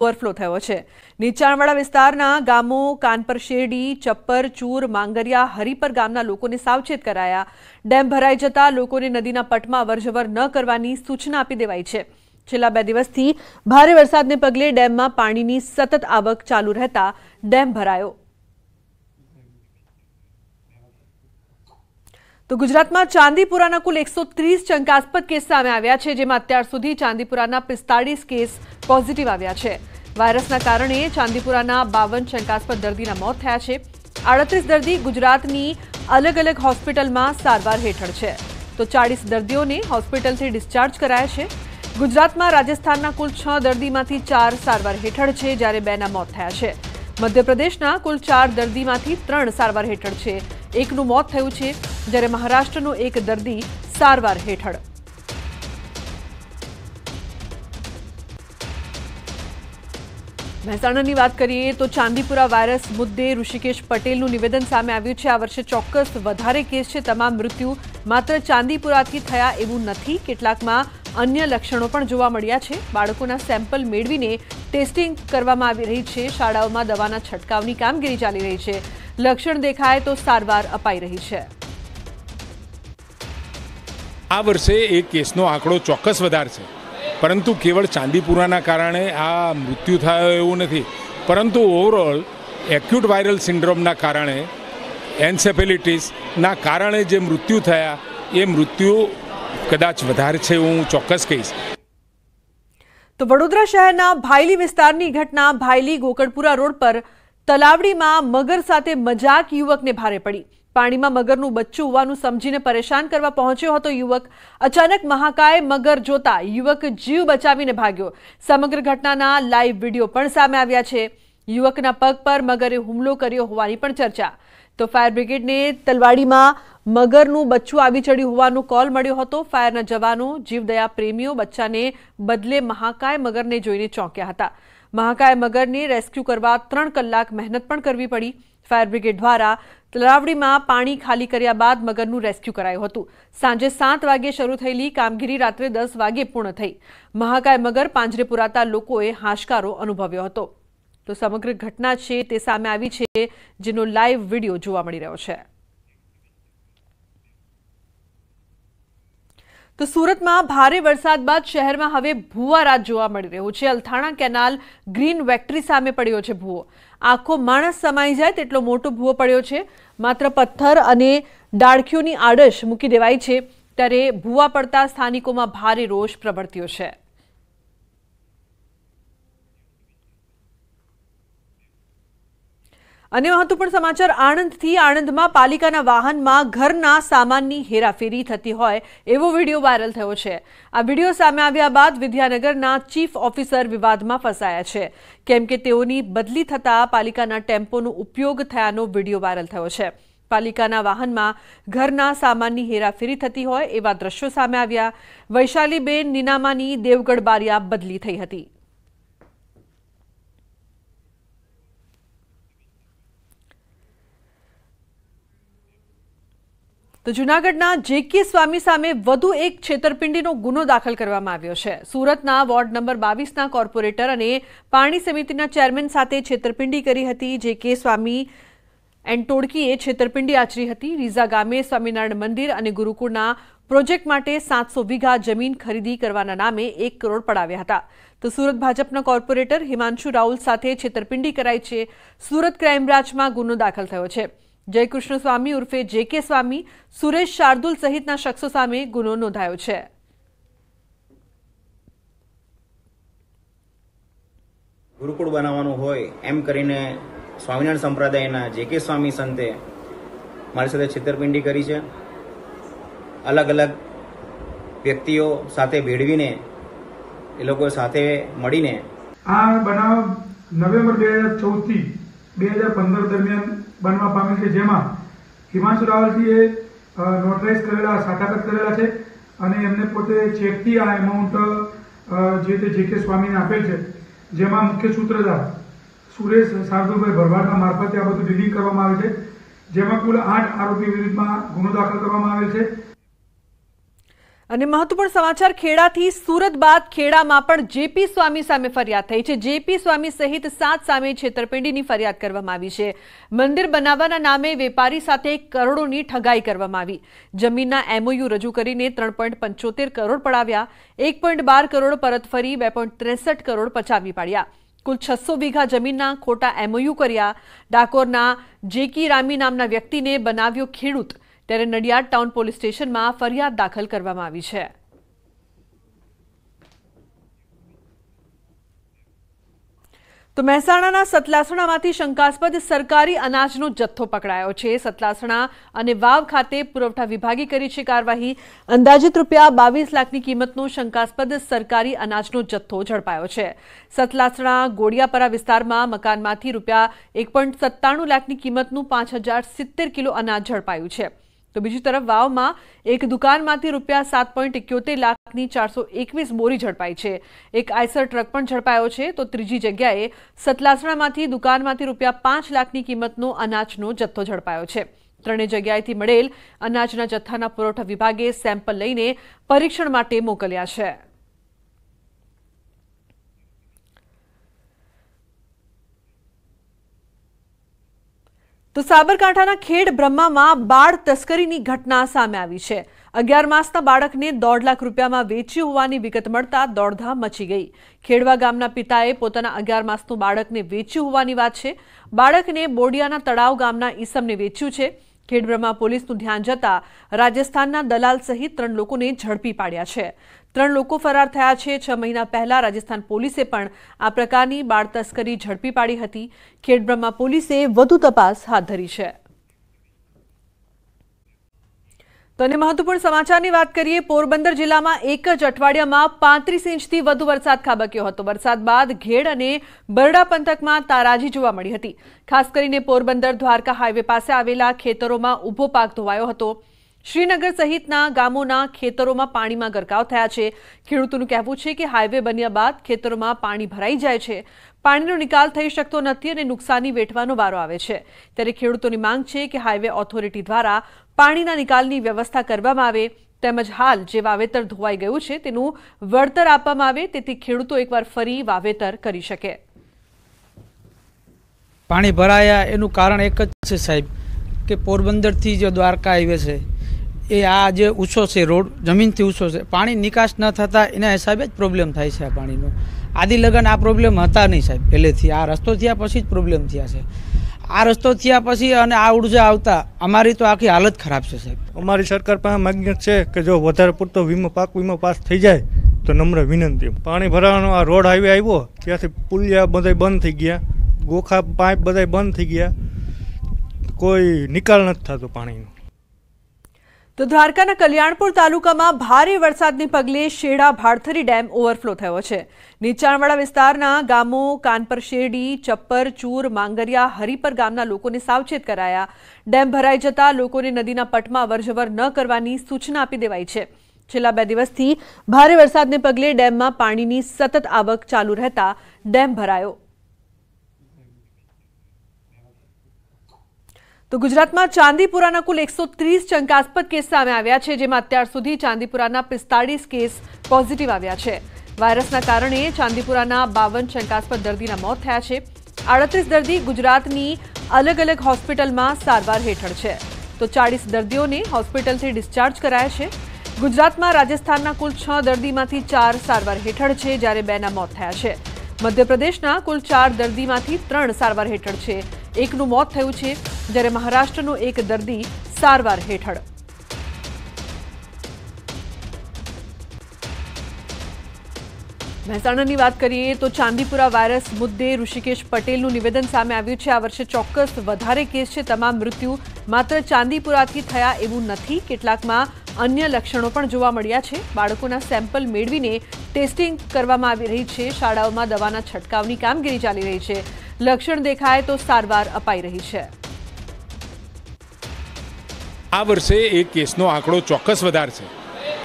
Overflow થયો છે। નીચાણવાળા વિસ્તારના ગામો કાનપર શેરડી, ચપ્પર, ચૂર, માંગરિયા, હરિપર ગામના લોકોને સાવચેત કરાયા। ડેમ ભરાઈ જતા લોકોને નદીના પટમાં અવરજવર ન કરવાની સૂચના આપી દેવાઈ છે। છેલ્લા 2 દિવસથી ભારે વરસાદને પગલે ડેમમાં પાણીની સતત આવક ચાલુ રહેતા ડેમ ભરાયો। તો ગુજરાતમાં ચાંદીપુરાના કુલ 130 શંકાસ્પદ કેસ સામે આવ્યા છે, જેમાં અત્યાર સુધી ચાંદીપુરાના 45 કેસ પોઝિટિવ આવ્યા છે। વાયરસના કારણે ચાંદીપુરાના 52 શંકાસ્પદ દર્દીના મોત થયા છે। 38 દર્દી ગુજરાતની અલગ અલગ હોસ્પિટલમાં સારવાર હેઠળ છે, તો 40 દર્દીઓને હોસ્પિટલથી ડિસ્ચાર્જ કરાયા છે। ગુજરાતમાં રાજસ્થાનના કુલ 6 દર્દીમાંથી 4 સારવાર હેઠળ છે, જ્યારે 2ના મોત થયા છે। મધ્યપ્રદેશના કુલ 4 દર્દીમાંથી 3 સારવાર હેઠળ છે, 1નું મોત થયું છે, જ્યારે મહારાષ્ટ્રનો 1 દર્દી સારવાર હેઠળ। મહેસાણાની વાત કરીએ તો ચાંદીપુરા વાયરસ મુદ્દે ઋષિકેશ પટેલનું નિવેદન સામે આવ્યું છે। આ વર્ષે ચોક્કસ વધારે કેસ છે। તમામ મૃત્યુ માત્ર ચાંદીપુરાથી થયા એવું નથી, કેટલાકમાં અન્ય લક્ષણો પણ જોવા મળ્યા છે। બાળકોના સેમ્પલ મેળવીને ટેસ્ટિંગ કરવામાં આવી રહી છે। શાળાઓમાં દવાના છંટકાવની કામગીરી ચાલી રહી છે। લક્ષણ દેખાય તો સારવાર અપાઈ રહી છે। આ વર્ષે એક કેસનો આંકડો ચોક્કસ વધારે છે, પરંતુ કેવળ ચાંદીપુરાના કારણે આ મૃત્યુ થયો એવું નથી, પરંતુ ઓવરઓલ એક્યુટ વાયરલ સિન્ડ્રોમના કારણે, એન્સેફેલિટીસના કારણે જે મૃત્યુ થયા એ મૃત્યુ કદાચ વધારે છે, હું ચોક્કસ કહીશ। તો વડોદરા શહેરના ભાયલી વિસ્તારની ઘટના। ભાયલી ગોકળપુરા રોડ પર તલાવડીમાં મગર સાથે મજાક યુવકને ભારે પડી। પાણીમાં મગરનું બચ્ચું હોવાનું સમજીને પરેશાન કરવા પહોંચ્યો હતો યુવક। અચાનક મહાકાય મગર જોતા યુવક જીવ બચાવીને ભાગ્યો। સમગ્ર ઘટનાના લાઈવ વિડીયો પણ સામે આવ્યા છે। યુવકના પગ પર મગરે હુમલો કર્યો હોવાની પણ ચર્ચા। તો ફાયર બ્રિગેડને તલવાડીમાં મગરનું બચ્ચું આવી ચડ્યું હોવાનો કોલ મળ્યો હતો। ફાયરના જવાનો, જીવદયા પ્રેમીઓ બચ્ચાને બદલે મહાકાય મગરને જોઈને ચોંક્યા હતા। મહાકાય મગરને રેસ્ક્યુ કરવા 3 કલાક મહેનત પણ કરવી પડી। ફાયર બ્રિગેડ દ્વારા તલાવડીમાં પાણી ખાલી કર્યા બાદ મગરનું રેસ્ક્યુ કરાયું હતું। સાંજે 7 વાગે શરૂ થયેલી કામગીરી રાત્રે 10 વાગે પૂર્ણ થઈ। મહાકાય મગર પાંજરે પુરાતા લોકોએ હાશકારો અનુભવ્યો હતો। તો સમગ્ર ઘટના છે તે સામે આવી છે, જેનો લાઈવ વિડીયો જોવા મળી રહ્યો છે। તો સુરતમાં ભારે વરસાદ બાદ શહેરમાં હવે ભૂવા રાત જોવા મળી રહ્યું છે। અલથાણા કેનાલ ગ્રીન વેક્ટરી સામે પડ્યો છે ભૂવો। આખો માણસ સમાઈ જાય તેટલો મોટો ભૂવો પડ્યો છે। માત્ર પથ્થર અને ડાળખીઓની આડશ મૂકી દેવાઈ છે, ત્યારે ભૂવા પડતા સ્થાનિકોમાં ભારે રોષ પ્રવર્ત્યો છે। અને મહત્વપૂર્ણ સમાચાર આણંદથી। આણંદમાં પાલિકાના વાહનમાં ઘરના સામાનની હેરાફેરી થતી હોય એવો વિડીયો વાયરલ થયો છે। આ વિડીયો સામે આવ્યા બાદ વિદ્યાનગરના ચીફ ઓફિસર વિવાદમાં ફસાયા છે, કેમ કે તેઓની બદલી થતા પાલિકાના ટેમ્પોનો ઉપયોગ થયાનો વિડીયો વાયરલ થયો છે। પાલિકાના વાહનમાં ઘરના સામાનની હેરાફેરી થતી હોય એવા દ્રશ્યો સામે આવ્યા। વૈશાલીબેન નીનામાની દેવગઢ બારિયા બદલી થઈ હતી। તો જૂનાગઢના જેકે સ્વામી સામે વધુ એક છેતરપિંડીનો ગુનો દાખલ કરવામાં આવ્યો છે। સુરતના વોર્ડ નંબર 22ના કોર્પોરેટર અને પાણી સમિતિના ચેરમેન સાથે છેતરપિંડી કરી હતી। જેકે સ્વામી એન્ડ ટોળકીએ છેતરપિંડી આચરી હતી। રીઝા ગામે સ્વામિનારાયણ મંદિર અને ગુરુકુળના પ્રોજેક્ટ માટે 700 વીઘા જમીન ખરીદી કરવાના નામે 1 કરોડ પડાવ્યા હતા। તો સુરત ભાજપના કોર્પોરેટર હિમાંશુ રાહુલ સાથે છેતરપિંડી કરાઈ છે। સુરત ક્રાઇમ બ્રાન્ચમાં ગુનો દાખલ થયો છે। જયકૃષ્ણ સ્વામી ઉર્ફે જેકે સ્વામી, સુરેશ શાર્દુલ સહિતના શખ્સો સામે ગુનો નોંધાયો છે। ગુરુકુળ બનાવવાનું હોય એમ કરીને સ્વામિનારાયણ સંપ્રદાયના જેકે સ્વામી સંતે મારી સાથે છેતરપિંડી કરી છે। અલગ અલગ વ્યક્તિઓ સાથે ભેળવીને એ લોકો સાથે મળીને આ બનાવ નવેમ્બર 2014 થી 2015 દરમિયાન બનવા પામેલ છે, જેમાં હિમાંશુ રાવલજીએ નોટરાઇઝ કરેલા સાખાત કરેલા છે અને એમને પોતે ચેકથી આ એમાઉન્ટ જે તે જેકે સ્વામીને આપેલ છે, જેમાં મુખ્ય સૂત્રધાર સુરેશ શાર્દુલભાઈ ભરવાડના મારફતે આ બધું ડીલિંગ કરવામાં આવે છે, જેમાં કુલ 8 આરોપી વિરુદ્ધમાં ગુનો દાખલ કરવામાં આવેલ છે। અને મહત્વપૂર્ણ સમાચાર ખેડાથી સુરત બાદ ખેડામાં પણ જેપી સ્વામી સામે ફરિયાદ થઈ છે। જેપી સ્વામી સહિત 7 સામે છેતરપિંડીની ફરિયાદ કરવામાં આવી છે। મંદિર બનાવવાના નામે વેપારી સાથે કરોડોની ઠગાઈ કરવામાં આવી। જમીનના એમઓયુ રજૂ કરીને 3.75 કરોડ પડાવ્યા, 1.12 કરોડ પરત ફરી 2.63 કરોડ પચાવી પાડ્યા। कुल 600 વીઘા જમીનના ખોટા એમઓયુ કર્યા। ડાકોરના જેકી રામી નામના વ્યક્તિને બનાવ્યો ખેડૂત, ત્યારે નડિયાદ ટાઉન પોલીસ સ્ટેશનમાં ફરિયાદ દાખલ કરવામાં આવી છે। તો મહેસાણાના સતલાસણામાંથી શંકાસ્પદ સરકારી અનાજનો જથ્થો પકડાયો છે। સતલાસણા અને વાવ ખાતે પુરવઠા વિભાગે કરી છે કાર્યવાહી। અંદાજિત રૂપિયા 22 લાખની કિંમતનો શંકાસ્પદ સરકારી અનાજનો જથ્થો ઝડપાયો છે। સતલાસણા ગોડિયાપરા વિસ્તારમાં મકાનમાંથી રૂપિયા 1.97 લાખની કિંમતનું 5070 કિલો અનાજ ઝડપાયું છે। तो बीजी तरफ वाव में एक दुकान में रूपिया 7.71 लाखनी 421 बोरी झड़पाई है। एक आइसर ट्रक पण झड़पायो है। तो त्रीजी जग्याए सतलासणा में दुकान में रूपिया 5 लाखनी किंमतनो अनाजनो जत्थो झड़पायो है। त्रणेय जग्याएथी मळेल अनाजना जत्थाना पुरवठा विभागे सेम्पल लईने परीक्षण माटे मोकल्या है। तो साबरकांठाना खेड ब्रह्मा में बाळ तस्करीनी घटना सामे आवी छे। 11 मासना बाळकने 1.5 लाख रूपियामां वेच्યું होवानी विगत मळता दौड़धाम मची गई। खेड़वा गामना पिताए पोताना 11 मासનું बाळकने वेच्યું होवानी वात छे। बाळकने बोडियाना तळाव गामना ईसમને वेच्યું छे। खेडब्रह्मा पोलीसનું ध्यान जता राजस्थानना दलाल सहित 3 लोकोने झड़पी पाड्या छे। 3 लोको फरार थया छे। 6 महीना पहला राजस्थान पोलीसे पण आ प्रकारनी बाळ तस्करी झड़पी पाड़ी हती। खेडब्रह्मा पोलीसे वधु तपास हाथ धरी छे। तो अन्य महत्वपूर्ण समाचारनी वात करीए। पोरबंदर जिल्लामां एक ज अठवाडियामां 35 इंचथी वधु वरसाद खाबक्यो हतो। वरसाद बाद घेड़ अने बरडा पंथकमां ताराजी जोवा मळी हती। खास करीने पोरबंदर द्वारका हाईवे पासे आवेला खेतरोमां ऊभो पाक धोवायो हतो। श्रीनगर सहितना गामोना खेतरोमां पाणीमां गरकाव थया छे। खेडूतोनुं कहेवुं छे के हाईवे बन्या बाद खेतरोमां पाणी भराई जाय छे। पाणीनो निकाल थई शकतो नथी अने नुकसानी वेठवानो वारो आवे छे। त्यारे खेडूतोनी मांग छे के हाईवे ऑथोरिटी द्वारा पाणीना निकालनी व्यवस्था करवामां आवे, તેમજ હાલ જે વાવેતર ધોવાઈ ગયું છે તેનું વળતર આપવામાં આવે તેથી ખેડૂતો એકવાર ફરી વાવેતર કરી શકે। પાણી ભરાયા એનું કારણ એક જ છે સાહેબ કે પોરબંદરથી જે દ્વારકા હાઈવે છે એ આ જે ઊંચો છે રોડ જમીનથી ઊંચો છે, પાણી નિકાસ ન થતા એના હિસાબે જ પ્રોબ્લેમ થાય છે। આ પાણીનો આદિ લગન આ પ્રોબ્લેમ હતા નહીં સાહેબ, પહેલેથી આ રસ્તો થયા પછી જ પ્રોબ્લેમ થયા છે। આ રસ્તો થયા પછી અને આ ઉર્જા આવતા અમારી તો આખી હાલત ખરાબ છે સાહેબ। અમારી સરકાર પાસે માગણી છે કે જો વધારે પૂરતો વીમો પાસ થઈ જાય તો નમ્ર વિનંતી। પાણી ભરાવાનો આ રોડ હાઈવે આવ્યો ત્યાંથી પુલિયા બધા બંધ થઈ ગયા, ગોખા પાઇપ બધા બંધ થઈ ગયા, કોઈ નિકાલ નથી થતો પાણીનો। तो द्वारकाना कल्याणपुर तालुकामां भारे वरसादने पगले शेड़ा भाड़थरी डेम ओवरफ्लो थयो छे। नीचाणवाड़ा विस्तारना गामों कानपर शेरडी, चप्पर, चूर, मांगरिया, हरिपर गामना लोकोने सावचेत कराया। डेम भराई जता लोकोने नदीना पटमां अवरजवर न करवानी सूचना आपी देवाई छे। छेल्ला 2 दिवसथी भारे वरसादने पगले डेममां पाणीनी सतत आवक चालू रहता डेम भरायो। तो गुजरात में चांदीपुराना कुल 130 शंकास्पद केस सामे आव्या छे, जेमां अत्यार सुधी चांदीपुराना 45 केस पॉजिटिव आव्या छे। वायरसना कारणे चांदीपुराना 52 शंकास्पद दर्दीना मौत थया छे। 38 दर्दी गुजरातनी अलग अलग होस्पिटलमां सारवार हेठळ छे। तो 40 दर्दीओने होस्पिટલથી डिस्चार्ज कराया छे। गुजरातमां राजस्थानना कुल 6 दर्दीमांथी 4 सारवार हेठळ छे, ज्यारे 2 मौत थया छे। मध्यप्रदेशना कुल 4 दर्दीमांथी 3 सारवार हेठळ छे। एकનું મોત થયું છે, જ્યારે મહારાષ્ટ્રનો એક દર્દી સારવાર હેઠળ। મહેસાણાની વાત કરીએ તો ચાંદીપુરા વાયરસ મુદ્દે ઋષિકેશ પટેલનું નિવેદન સામે આવ્યું છે। આ વર્ષે ચોક્કસ વધારે કેસ છે। તમામ મૃત્યુ માત્ર ચાંદીપુરાથી થયા એવું નથી, કેટલાકમાં अन्य लक्षणों पण जोवा मळ्या छे। बाळकोना सेम्पल मेळवीने टेस्टिंग करवामां आवी रही छे। शाळाओमां दवाना छटकावनी कामगीरी चाली रही छे। लक्षण देखाय तो सारवार अपाई रही छे। आ वर्षे एक केसनो आंकड़ो चोक्कस वधार छे,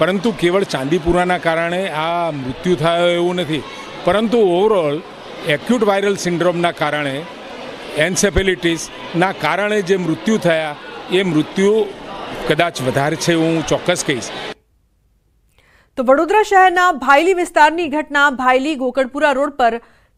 परंतु केवल चांदीपुराना कारणे आ मृत्यु थयो एवुं नथी, परंतु ओवरऑल एक्यूट वायरल सिंड्रोमना कारणे एन्सेफेलिटिसना कारणे जे मृत्यु थया ए मृत्यु कदाच વધારે છે હું ચોક્કસ કહીશ। તો વડોદરા શહેરના ભાયલી વિસ્તારની ઘટના ભાયલી ગોકળપુરા રોડ પર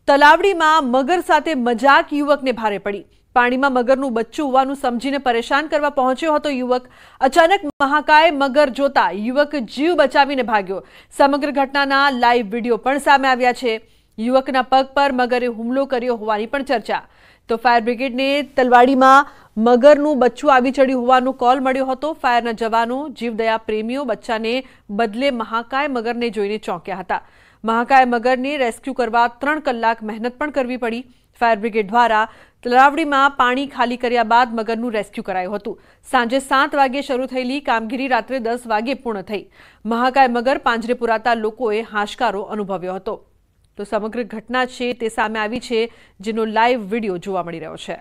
તલાવડીમાં મગર સાથે મજાક યુવકને ભારે પડી. પાણીમાં મગરનું બચ્ચું હોવાનું સમજીને પરેશાન કરવા પહોંચ્યો હતો યુવક. અચાનક મહાકાય મગર જોતા યુવક જીવ બચાવીને ભાગ્યો. સમગ્ર ઘટનાના લાઈવ વિડીયો પણ સામે આવ્યા છે. યુવકના પગ પર મગરે હુમલો કર્યો હોવાની પણ ચર્ચા. તો ફાયર બ્રિગેડને તલવાડીમાં મગરનું બચ્ચું આવી ચડ્યું હોવાનો કોલ મળ્યો હતો. ફાયરના જવાનો, જીવદયા પ્રેમીઓ બચ્ચાને બદલે મહાકાય મગરને જોઈને ચોંક્યા હતા. મહાકાય મગરને રેસ્ક્યુ કરવા 3 કલાક મહેનત પણ કરવી પડી. ફાયર બ્રિગેડ દ્વારા તલાવડીમાં પાણી ખાલી કર્યા બાદ મગરનું રેસ્ક્યુ કરાયું હતું. સાંજે 7 વાગે શરૂ થયેલી કામગીરી રાત્રે 10 વાગે પૂર્ણ થઈ. મહાકાય મગર પાંજરે પુરાતા લોકોએ હાશકારો અનુભવ્યો હતો. તો સમગ્ર ઘટના છે તે સામે આવી છે, જેનો લાઈવ વિડીયો જોવા મળી રહ્યો છે.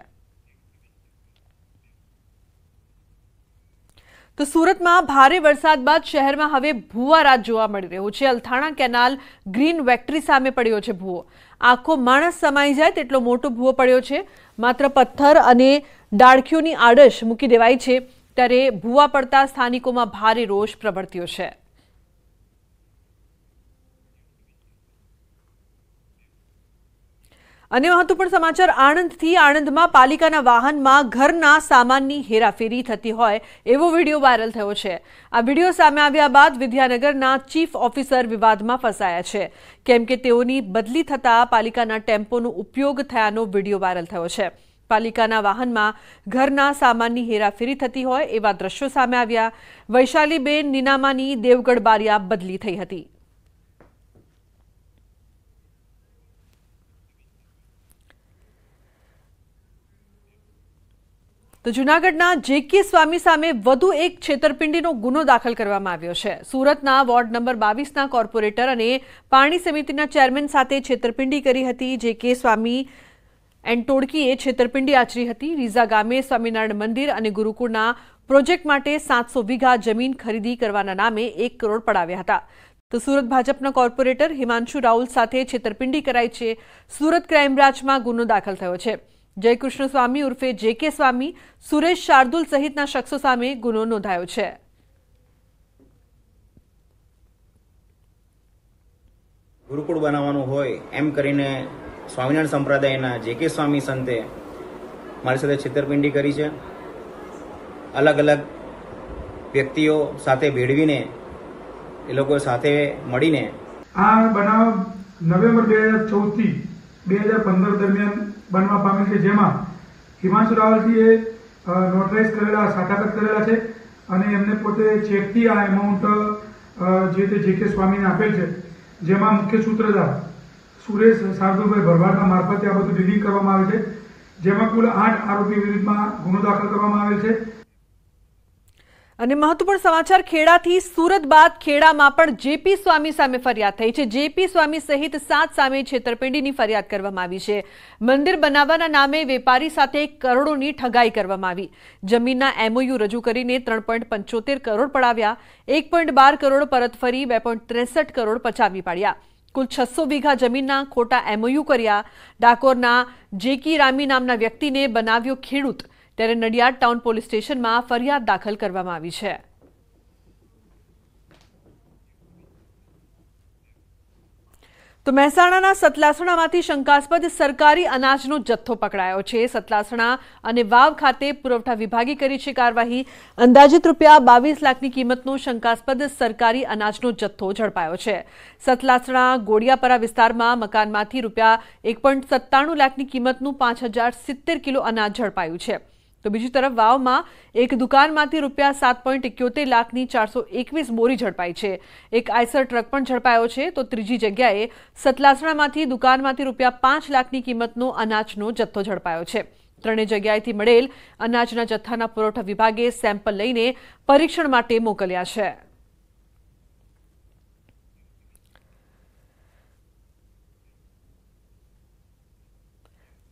તો સુરતમાં ભારે વરસાદ બાદ શહેરમાં હવે ભૂવારાત જોવા મળી રહ્યું છે. અલથાણા કેનાલ ગ્રીન વેક્ટરી સામે પડ્યો છે ભૂવો. આખો માણસ સમાઈ જાય તેટલો મોટો ભૂવો પડ્યો છે. માત્ર પથ્થર અને ડાળખીઓની આડશ મૂકી દેવાઈ છે, ત્યારે ભૂવા પડતા સ્થાનિકોમાં ભારે રોષ પ્રવર્ત્યો છે. અને મહત્વપૂર્ણ સમાચાર આણંદથી. આણંદમાં પાલિકાના વાહનમાં ઘરના સામાનની હેરાફેરી થતી હોય એવો વિડીયો વાયરલ થયો છે. આ વિડીયો સામે આવ્યા બાદ વિદ્યાનગરના ચીફ ઓફિસર વિવાદમાં ફસાયા છે, કેમ કે તેઓની બદલી થતા પાલિકાના ટેમ્પોનો ઉપયોગ થયાનો વિડીયો વાયરલ થયો છે. પાલિકાના વાહનમાં ઘરના સામાનની હેરાફેરી થતી હોય એવા દ્રશ્યો સામે આવ્યા. વૈશાલીબેન નીનામાની દેવગઢ બારિયા બદલી થઈ હતી. તો જૂનાગઢના જેકે સ્વામી સામે વધુ એક છેતરપિંડીનો ગુનો દાખલ કરવામાં આવ્યો છે. સુરતના વોર્ડ નંબર 22ના કોર્પોરેટર અને પાણી સમિતિના ચેરમેન સાથે છેતરપિંડી કરી હતી. જેકે સ્વામી એન્ડ ટોળકીએ છેતરપિંડી આચરી હતી. રીઝા ગામે સ્વામિનારાયણ મંદિર અને ગુરુકુળના પ્રોજેક્ટ માટે 700 વીઘા જમીન ખરીદી કરવાના નામે 1 કરોડ પડાવ્યા હતા. તો સુરત ભાજપના કોર્પોરેટર હિમાંશુ રાહુલ સાથે છેતરપિંડી કરાઈ છે. સુરત ક્રાઇમ બ્રાન્ચમાં ગુનો દાખલ થયો છે. જયકૃષ્ણ સ્વામી ઉર્ફે જેકે સ્વામી, સુરેશ શાર્દુલ સહિતના શખ્સો સામે ગુનો નોંધાયો છે. ગુરુકુળ બનાવવાનું હોય એમ કરીને સ્વામિનારાયણ સંપ્રદાયના જેકે સ્વામી સંતે મારી સાથે છેતરપિંડી કરી છે. અલગ અલગ વ્યક્તિઓ સાથે ભેળવીને એ લોકો સાથે મળીને આ બનાવ નવેમ્બર 2014 થી 2015 દરમિયાન બનવા પામેલ છે, જેમાં હિમાંશુ રાવલજીએ નોટરાઇઝ કરેલા સાખાત કરેલા છે અને એમને પોતે ચેકથી આ એમાઉન્ટ જે તે જેકે સ્વામીને આપેલ છે, જેમાં મુખ્ય સૂત્રધાર સુરેશ શાર્દુલભાઈ ભરવાડના મારફતે આ બધું ડીલિંગ કરવામાં આવે છે, જેમાં કુલ 8 આરોપી વિરુદ્ધમાં ગુનો દાખલ કરવામાં આવેલ છે. અને મહત્વપૂર્ણ સમાચાર ખેડાથી. સુરત બાદ ખેડામાં પણ જેપી સ્વામી સામે ફરિયાદ થઈ છે. જેપી સ્વામી સહિત 7 સામે છેતરપિંડીની ફરિયાદ કરવામાં આવી છે. મંદિર બનાવવાના નામે વેપારી સાથે કરોડોની ઠગાઈ કરવામાં આવી. જમીનના એમઓયુ રજૂ કરીને 3.75 કરોડ પડાવ્યા. 1.12 કરોડ પરત ફરી 2.63 કરોડ પચાવી પાડ્યા. કુલ 600 વીઘા જમીનના ખોટા એમઓયુ કર્યા. ડાકોરના જેકી રામી નામના વ્યક્તિને બનાવ્યો ખેડૂત, ત્યારે નડિયાદ ટાઉન પોલીસ સ્ટેશનમાં ફરિયાદ દાખલ કરવામાં આવી છે. તો મહેસાણાના સતલાસણામાંથી શંકાસ્પદ સરકારી અનાજનો જથ્થો પકડાયો છે. સતલાસણા અને વાવ ખાતે પુરવઠા વિભાગે કરી છે કાર્યવાહી. અંદાજિત રૂપિયા 22 લાખની કિંમતનો શંકાસ્પદ સરકારી અનાજનો જથ્થો ઝડપાયો છે. સતલાસણા ગોડિયાપરા વિસ્તારમાં મકાનમાંથી રૂપિયા 1.97 લાખની કિંમતનું 5070 કિલો અનાજ ઝડપાયું છે. તો બીજી તરફ વાવમાં એક દુકાનમાંથી રૂપિયા 7.71 લાખની 421 બોરી ઝડપાઈ છે. એક આઈસર ટ્રક પણ ઝડપાયો છે. તો ત્રીજી જગ્યાએ સતલાસણામાંથી દુકાનમાંથી રૂપિયા 5 લાખની કિંમતનો અનાજનો જથ્થો ઝડપાયો છે. ત્રણેય જગ્યાએથી મળેલ અનાજના જથ્થાના પુરવઠા વિભાગે સેમ્પલ લઈને પરીક્ષણ માટે મોકલ્યા છે.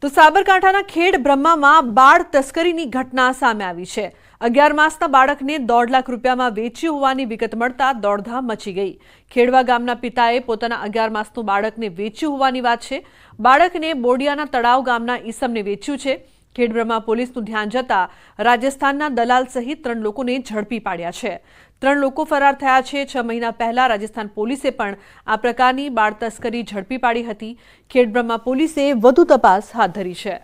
તો સાબરકાંઠાના ખેડ બ્રહ્મામાં બાળ તસ્કરીની ઘટના સામે આવી છે. 11 માસના બાળકને 1.5 લાખ રૂપિયામાં વેચ્યું હોવાની વિગત મળતા દોડધામ મચી ગઈ. ખેડવા ગામના પિતાએ પોતાના 11 માસનું બાળકને વેચ્યું હોવાની વાત છે. બાળકને બોડિયાના તળાવ ગામના ઈસમને વેચ્યું છે. ખેડબ્રહ્મા પોલીસનું ધ્યાન જતા રાજસ્થાનના દલાલ સહિત 3 લોકોને ઝડપી પાડ્યા છે. 3 લોકો ફરાર થયા છે. 6 મહિના પહેલા રાજસ્થાન પોલીસે પણ આ પ્રકારની બાળ તસ્કરી ઝડપી પાડી હતી. ખેડબ્રહ્મા પોલીસે વધુ તપાસ હાથ ધરી છે.